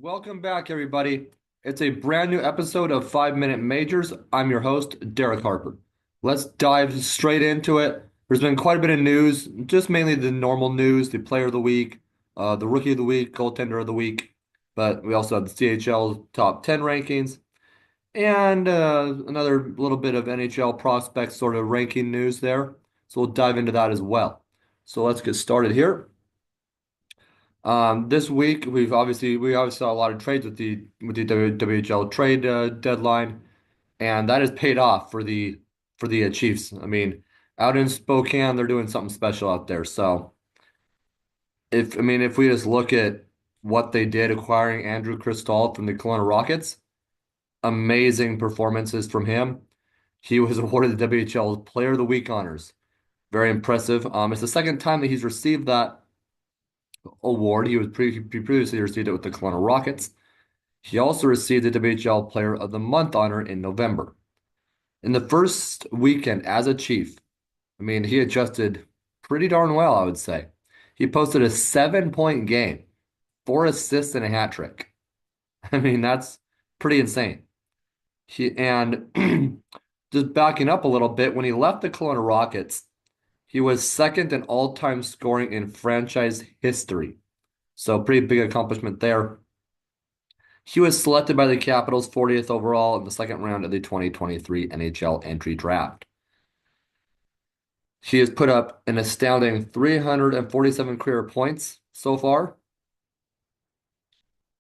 Welcome back, everybody. It's a brand new episode of 5 Minute Majors. I'm your host, Derek Harper. Let's dive straight into it. There's been quite a bit of news, just mainly the normal news, the player of the week, the rookie of the week, goaltender of the week. But we also have the CHL top 10 rankings and another little bit of NHL prospect sort of ranking news there. So we'll dive into that as well. So let's get started here. This week we obviously saw a lot of trades with the WHL trade deadline, and that has paid off for the Chiefs. I mean, out in Spokane, they're doing something special out there. So if we just look at what they did acquiring Andrew Cristall from the Kelowna Rockets, amazing performances from him. He was awarded the WHL Player of the Week honors. Very impressive. It's the second time that he's received that award. He previously received it with the Kelowna Rockets. He also received the WHL Player of the Month honor in November. In the first weekend as a Chief, he adjusted pretty darn well, I would say. He posted a 7-point game, 4 assists and a hat trick. That's pretty insane. And just backing up a little bit, when he left the Kelowna Rockets, he was second in all-time scoring in franchise history. So pretty big accomplishment there. He was selected by the Capitals 40th overall in the second round of the 2023 NHL entry draft. He has put up an astounding 347 career points so far.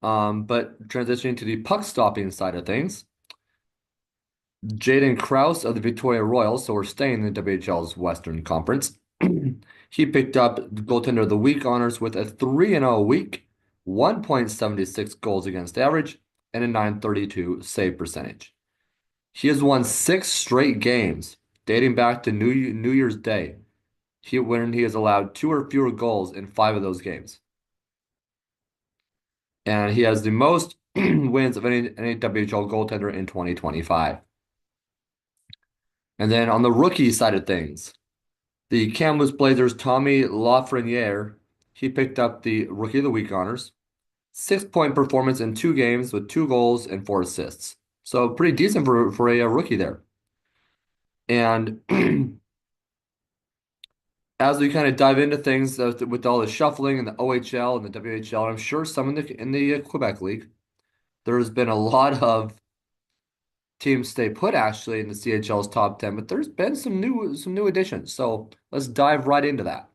But transitioning to the puck stopping side of things, Jaden Krause of the Victoria Royals, so we're staying in the WHL's Western Conference. He picked up goaltender of the week honors with a 3-0 week, 1.76 goals against average, and a 932 save percentage. He has won 6 straight games dating back to New Year's Day. When he has allowed 2 or fewer goals in 5 of those games. And he has the most wins of any WHL goaltender in 2025. And then on the rookie side of things, the Kamloops Blazers' Tommy Lafreniere, he picked up the Rookie of the Week honors. 6-point performance in 2 games with 2 goals and 4 assists. So pretty decent for a rookie there. And as we kind of dive into things with all the shuffling and the OHL and the WHL, I'm sure some in the Quebec League, there's been a lot of teams stay put actually in the CHL's top 10, but there's been some new additions. So let's dive right into that.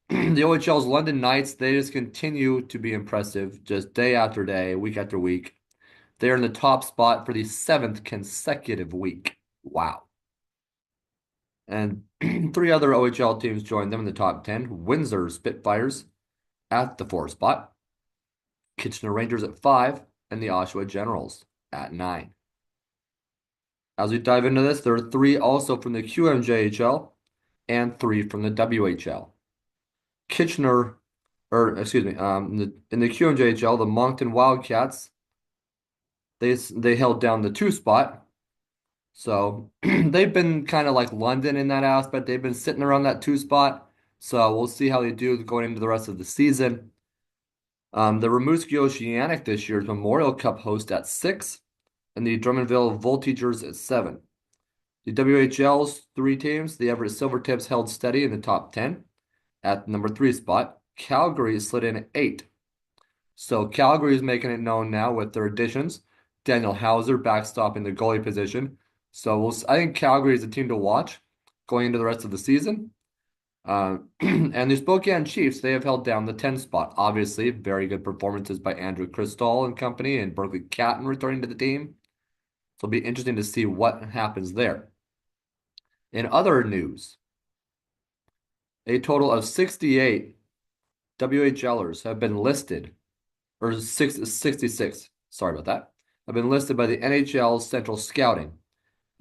The OHL's London Knights, they just continue to be impressive, just day after day, week after week. They're in the top spot for the 7th consecutive week. Wow. And 3 other OHL teams joined them in the top 10. Windsor Spitfires at the 4th spot, Kitchener Rangers at 5, and the Oshawa Generals at 9. As we dive into this, there are 3 also from the QMJHL and 3 from the WHL. Kitchener, or excuse me, in the QMJHL, the Moncton Wildcats, they held down the 2 spot. So they've been kind of like London in that aspect. They've been sitting around that 2 spot. So we'll see how they do going into the rest of the season. The Rimouski Oceanic this year's Memorial Cup host at 6, and the Drummondville Voltigeurs at 7. The WHL's 3 teams, the Everett Silvertips held steady in the top 10 at the number 3 spot. Calgary slid in at 8. So Calgary is making it known now with their additions. Daniel Hauser backstopping the goalie position. So I think Calgary is a team to watch going into the rest of the season. And the Spokane Chiefs, they have held down the 10 spot. Obviously, very good performances by Andrew Cristall and company and Berkeley Catton returning to the team. So it'll be interesting to see what happens there. In other news, a total of 68 WHLers have been listed, or 66, sorry about that, have been listed by the NHL Central Scouting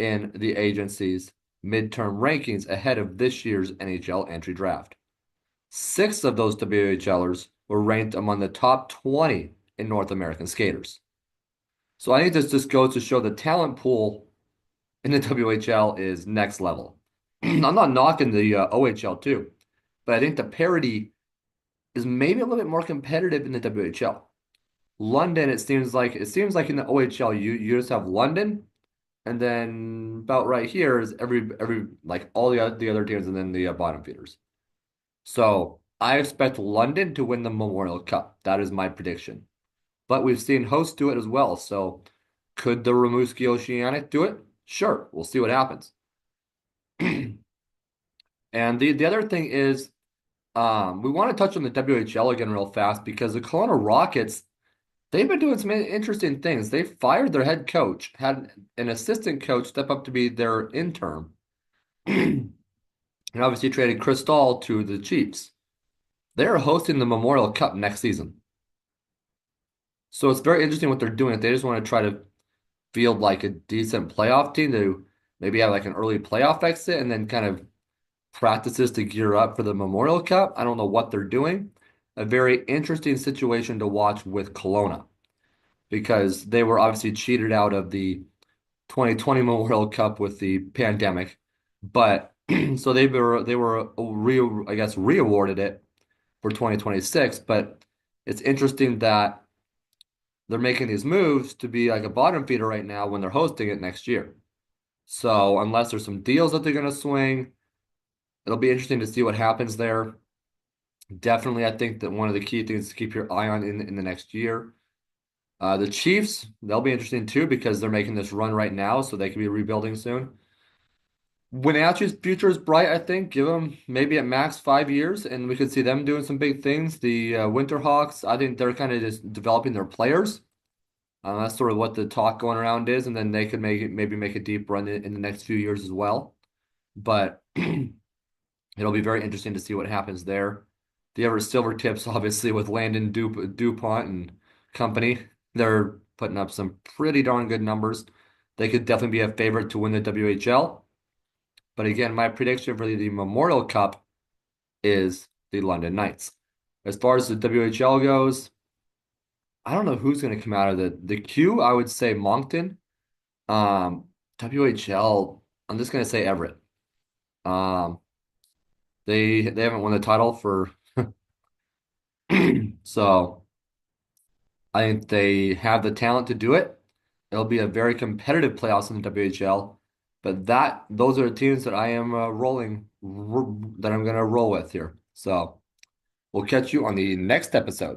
in the agency's midterm rankings ahead of this year's NHL entry draft. 6 of those WHLers were ranked among the top 20 in North American skaters. So I think this just goes to show the talent pool in the WHL is next level. I'm not knocking the OHL too, but I think the parity is maybe a little bit more competitive in the WHL. London, it seems like in the OHL you just have London, and then about right here is every like all the other teams, and then the bottom feeders. So I expect London to win the Memorial Cup. That is my prediction. But we've seen hosts do it as well. So could the Rimouski Oceanic do it? Sure, we'll see what happens. And the other thing is, we want to touch on the WHL again real fast because the Kelowna Rockets, they've been doing some interesting things. They fired their head coach, had an assistant coach step up to be their intern, and obviously traded Chris Stahl to the Chiefs. They're hosting the Memorial Cup next season. So it's very interesting what they're doing. If they just want to try to field like a decent playoff team to maybe have like an early playoff exit and then kind of practices to gear up for the Memorial Cup. I don't know what they're doing. A very interesting situation to watch with Kelowna because they were obviously cheated out of the 2020 Memorial Cup with the pandemic, but so they were I guess re-awarded it for 2026. But it's interesting that they're making these moves to be like a bottom feeder right now when they're hosting it next year. So unless there's some deals that they're going to swing, it'll be interesting to see what happens there. Definitely, I think that one of the key things to keep your eye on in the next year. The Chiefs, they'll be interesting too because they're making this run right now, so they could be rebuilding soon. Wenatchee's future is bright, I think. Give them maybe at max 5 years, and we could see them doing some big things. The Winterhawks, I think they're kind of just developing their players. That's sort of what the talk going around is, and then they could maybe make a deep run in the next few years as well. But it'll be very interesting to see what happens there. The Everett Silvertips, obviously, with Landon DuPont and company, they're putting up some pretty darn good numbers. They could definitely be a favorite to win the WHL. But again, my prediction for the Memorial Cup is the London Knights. As far as the WHL goes, I don't know who's going to come out of the Q. I would say Moncton. Um, WHL, I'm just going to say Everett. Um, they haven't won the title for so I think they have the talent to do it. It'll be a very competitive playoffs in the WHL, but those are the teams that I am that I'm going to roll with here. So we'll catch you on the next episode.